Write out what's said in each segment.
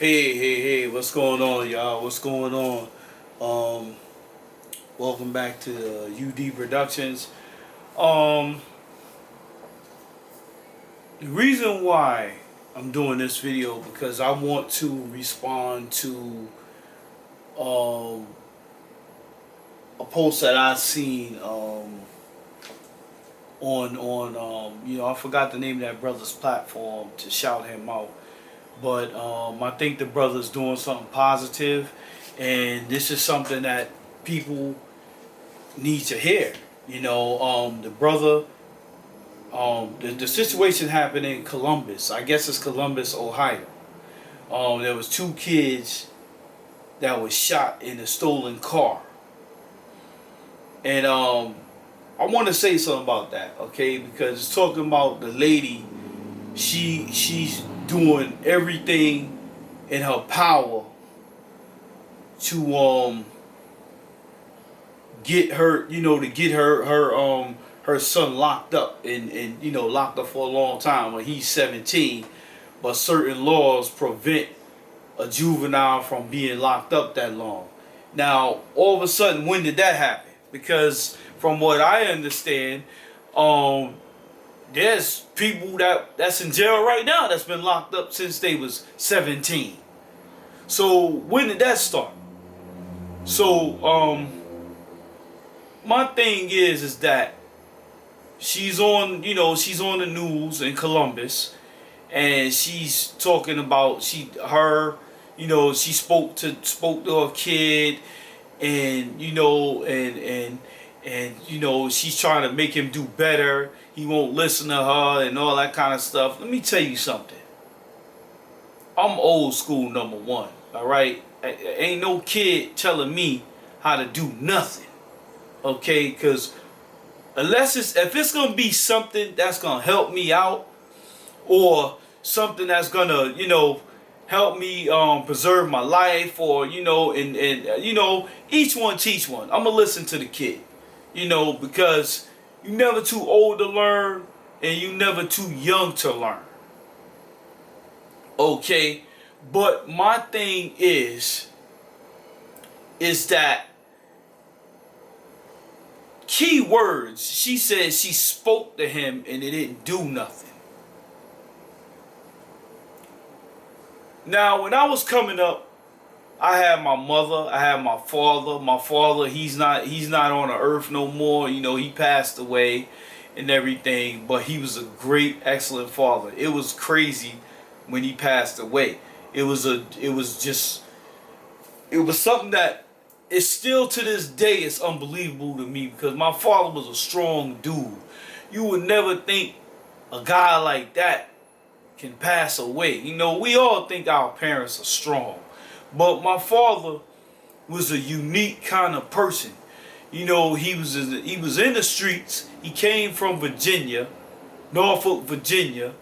Hey, what's going on, y'all? What's going on? Um, Welcome back to UD Productions. Um, the reason why I'm doing this video because I want to respond to um, a post that I seen on I forgot the name of that brother's platform to shout him out. But I think the brother's doing something positive, and this is something that people need to hear. The brother, the situation happened in Columbus. I guess it's Columbus, Ohio. There was two kids that was shot in a stolen car, and I want to say something about that, okay? Because it's talking about the lady. She's doing everything in her power to get her, to get her son locked up and locked up for a long time when he's 17. But certain laws prevent a juvenile from being locked up that long. Now, all of a sudden, when did that happen? Because from what I understand, there's people that's in jail right now that's been locked up since they was 17. So when did that start? So my thing is that she's on the news in Columbus, and she's talking about she spoke to her kid, and she's trying to make him do better. He won't listen to her and all that kind of stuff. Let me tell you something. I'm old school, number one. All right, ain't no kid telling me how to do nothing. Okay, because if it's gonna be something that's gonna help me out, or something that's gonna help me preserve my life, or each one teach one. I'm gonna listen to the kid, because you never too old to learn, and you never too young to learn. Okay, but my thing is that key words. She said she spoke to him and it didn't do nothing. Now, when I was coming up, I had my mother, I had my father. My father, he's not on the earth no more. He passed away and everything, but he was a great, excellent father. It was crazy when he passed away. It was something that it's still to this day, it's unbelievable to me, because my father was a strong dude. You would never think a guy like that can pass away. We all think our parents are strong, but my father was a unique kind of person. He was in the streets. He came from Virginia, Norfolk, Virginia.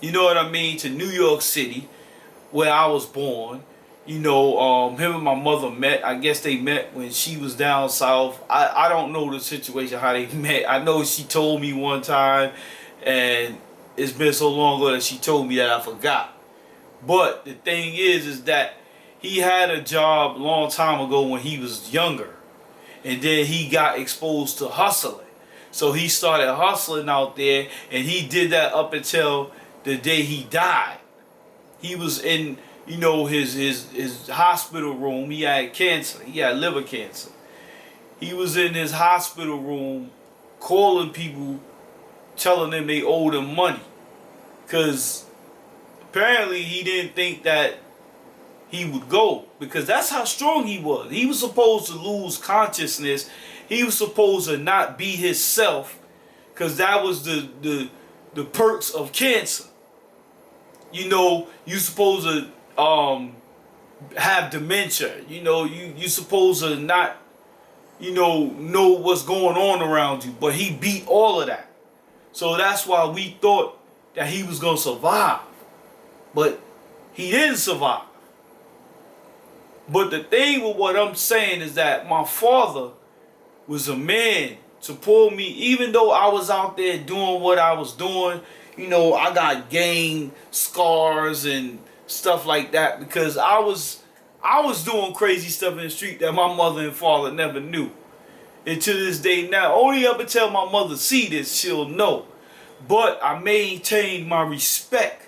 You know what I mean, to New York City, where I was born. Him and my mother met. I guess they met when she was down south. I don't know the situation, how they met. I know she told me one time, and it's been so long ago that she told me that I forgot. But the thing is that he had a job a long time ago when he was younger. And then he got exposed to hustling. So he started hustling out there, and he did that up until the day he died. He was in his hospital room. He had cancer. He had liver cancer. He was in his hospital room calling people, telling them they owed him money. Because apparently he didn't think that he would go. Because that's how strong he was. He was supposed to lose consciousness. He was supposed to not be himself. Because that was the perks of cancer. You supposed to have dementia. You supposed to not know what's going on around you, but he beat all of that. So that's why we thought that he was gonna survive, but he didn't survive. But the thing with what I'm saying is that my father was a man to pull me, even though I was out there doing what I was doing. I got gang scars and stuff like that, because I was doing crazy stuff in the street that my mother and father never knew. And to this day now, only up until my mother see this, she'll know. But I maintained my respect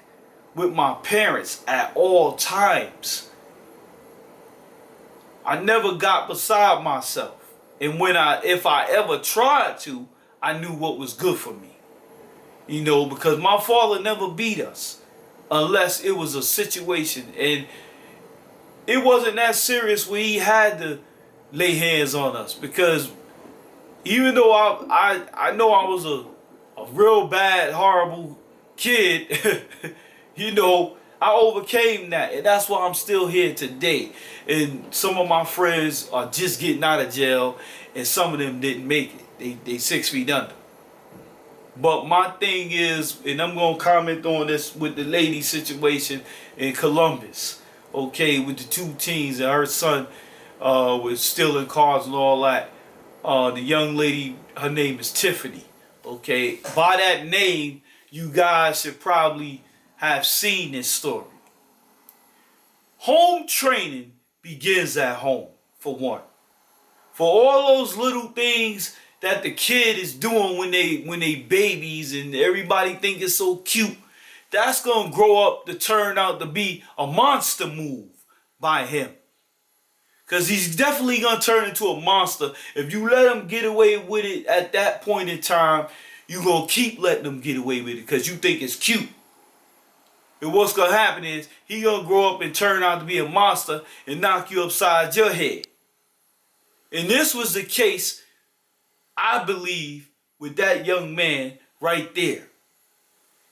with my parents at all times. I never got beside myself. And if I ever tried to, I knew what was good for me. Because my father never beat us unless it was a situation. And it wasn't that serious where he had to lay hands on us. Because even though I know I was a real bad, horrible kid, I overcame that. And that's why I'm still here today. And some of my friends are just getting out of jail, and some of them didn't make it. They 6 feet under. But my thing is, and I'm going to comment on this with the lady situation in Columbus, okay, with the 2 teens and her son was stealing cars and all that. The young lady, her name is Tiffany, okay. By that name, you guys should probably have seen this story. Home training begins at home, for one. For all those little things that the kid is doing when they babies and everybody think it's so cute, that's going to grow up to turn out to be a monster move by him. Because he's definitely going to turn into a monster. If you let him get away with it at that point in time, you're going to keep letting him get away with it because you think it's cute. And what's going to happen is he's going to grow up and turn out to be a monster and knock you upside your head. And this was the case, I believe, with that young man right there.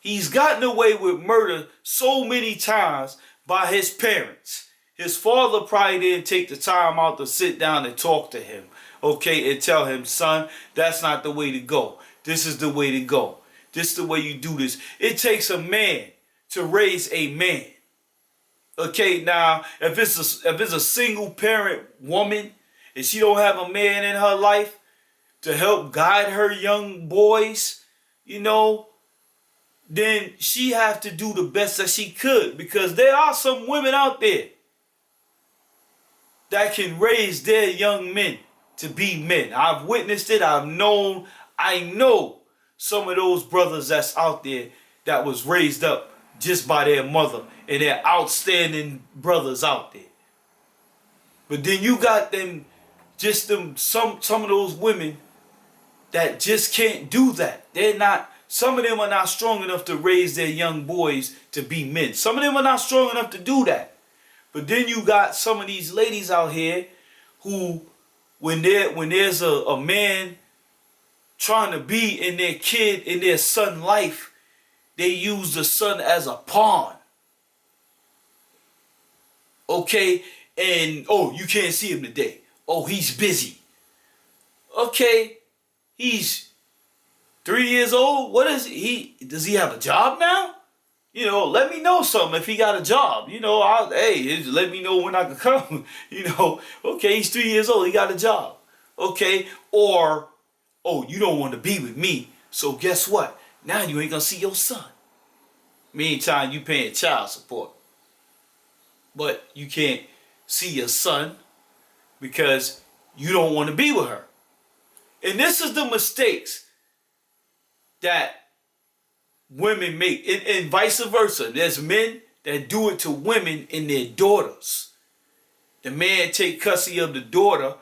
He's gotten away with murder so many times by his parents. His father probably didn't take the time out to sit down and talk to him, okay, and tell him, son, that's not the way to go. This is the way to go. This is the way you do this. It takes a man to raise a man. Okay, now, if it's a single parent woman and she don't have a man in her life to help guide her young boys, then she have to do the best that she could, because there are some women out there that can raise their young men to be men. I've witnessed it. I know some of those brothers that's out there that was raised up just by their mother, and they're outstanding brothers out there. But then you got some of those women that just can't do that. Some of them are not strong enough to raise their young boys to be men. Some of them are not strong enough to do that. But then you got some of these ladies out here who, when there's a man trying to be in their son's life, they use the son as a pawn. Okay? And, you can't see him today. He's busy. Okay? He's 3 years old. What is he? Does he have a job now? Let me know something if he got a job. Let me know when I can come. Okay, he's 3 years old. He got a job. Okay, or, you don't want to be with me. So guess what? Now you ain't going to see your son. Meantime, you paying child support. But you can't see your son because you don't want to be with her. And this is the mistakes that women make, and vice versa. There's men that do it to women and their daughters. The man take custody of the daughter,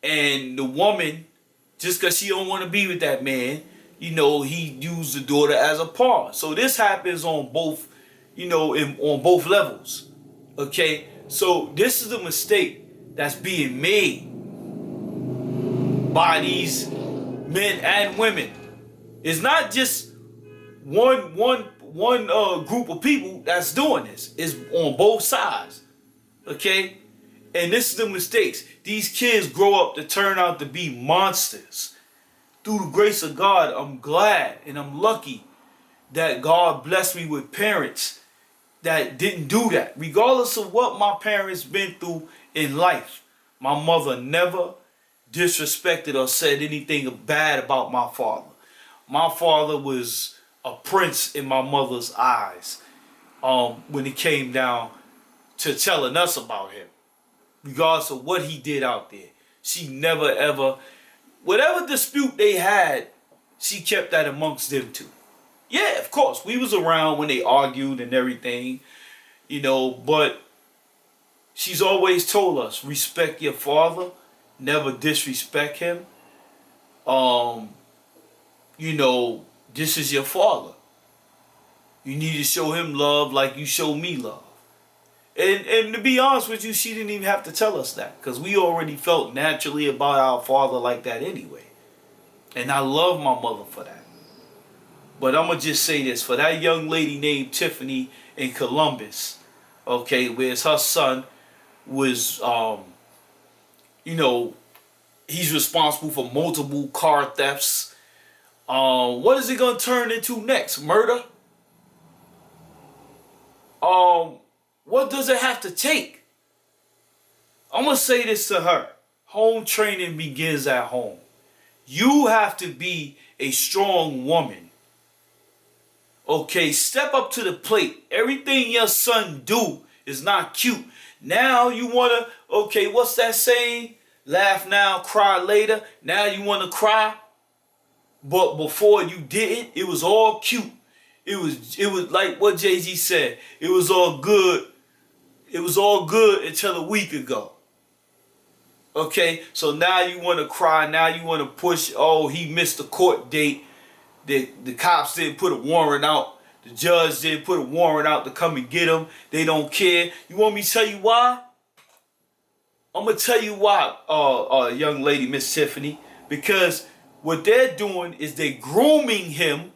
and the woman, just because she don't want to be with that man, he used the daughter as a pawn. So this happens on both, on both levels. Okay, so this is a mistake that's being made by these men and women. It's not just one group of people that's doing this. It's on both sides. Okay? And this is the mistakes. These kids grow up to turn out to be monsters. Through the grace of God, I'm glad and I'm lucky that God blessed me with parents that didn't do that. Regardless of what my parents been through in life, my mother never disrespected or said anything bad about my father. My father was a prince in my mother's eyes. when it came down to telling us about him, regardless of what he did out there. She never ever, whatever dispute they had, she kept that amongst them two. Yeah, of course, we was around when they argued and everything, but she's always told us, respect your father, never disrespect him. This is your father. You need to show him love like you show me love. And to be honest with you, she didn't even have to tell us that, because we already felt naturally about our father like that anyway. And I love my mother for that. But I'm going to just say this. For that young lady named Tiffany in Columbus, okay, where's her son was, he's responsible for multiple car thefts. What is it going to turn into next? Murder? What does it have to take? I'm going to say this to her. Home training begins at home. You have to be a strong woman. Okay, step up to the plate. Everything your son do is not cute. Now you want to, okay, what's that saying? Laugh now, cry later. Now you want to cry. But before you didn't, it was all cute. It was like what Jay-Z said. It was all good. It was all good until a week ago. Okay, so now you want to cry. Now you want to push. Oh, he missed the court date. The cops didn't put a warrant out. The judge didn't put a warrant out to come and get him. They don't care. You want me to tell you why? I'm going to tell you why, young lady, Miss Tiffany. Because what they're doing is they grooming him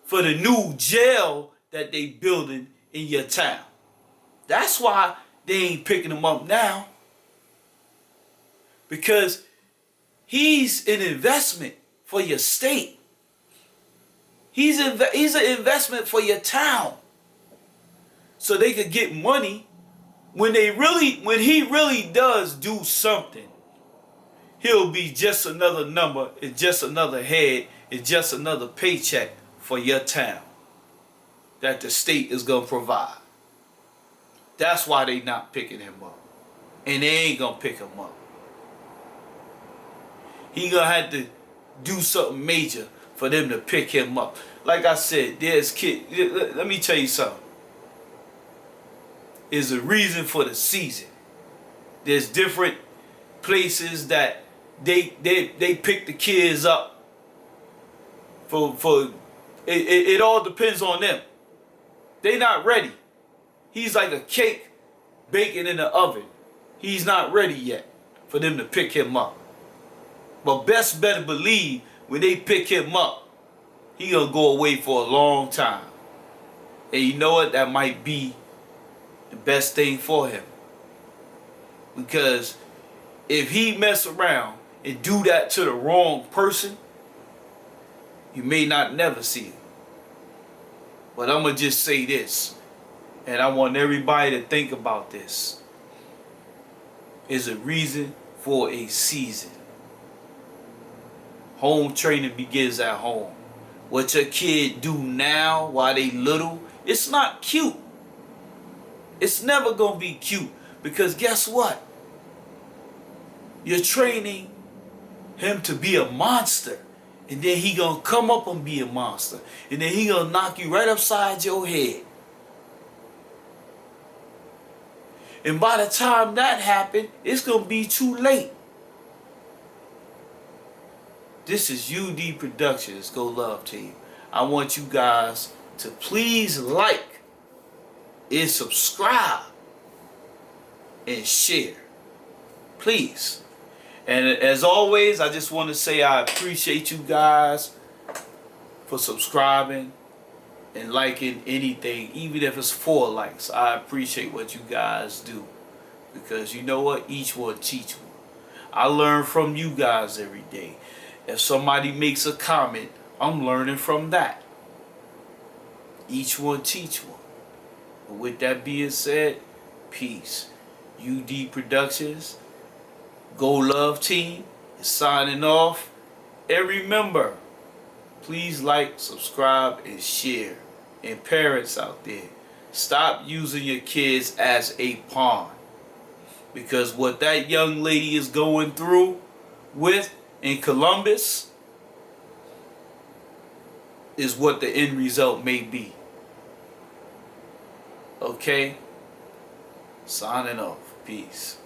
for the new jail that they building in your town. That's why they ain't picking him up now. Because he's an investment for your state. He's an investment for your town. So they could get money when he really does do something. He'll be just another number, it's just another head, it's just another paycheck for your town that the state is going to provide. That's why they not picking him up. And they ain't going to pick him up. He going to have to do something major for them to pick him up. Like I said, there's kids. Let me tell you something. There's a reason for the season. There's different places that they pick the kids up for it all depends on them. They not ready. He's like a cake baking in the oven. He's not ready yet for them to pick him up. But best better believe when they pick him up, he gonna go away for a long time. And you know what? That might be the best thing for him. Because if he mess around and do that to the wrong person, you may not never see him. But I'm gonna just say this, and I want everybody to think about this. There's a reason for a season. Home training begins at home. What your kid do now while they little, it's not cute. It's never gonna be cute, because guess what? You're training him to be a monster, and then he gonna come up and be a monster, and then he gonna knock you right upside your head. And by the time that happens, it's gonna be too late. This is UD Productions, Go Love Team. I want you guys to please like and subscribe and share. Please. And as always, I just want to say I appreciate you guys for subscribing and liking anything, even if it's 4 likes. I appreciate what you guys do. Because you know what? Each one teach one. I learn from you guys every day. If somebody makes a comment, I'm learning from that. Each one teach one. But with that being said, peace. UD Productions, Go Love Team is signing off. And remember, please like, subscribe, and share. And parents out there, Stop using your kids as a pawn. Because what that young lady is going through with in Columbus is what the end result may be. Okay? Signing off. Peace.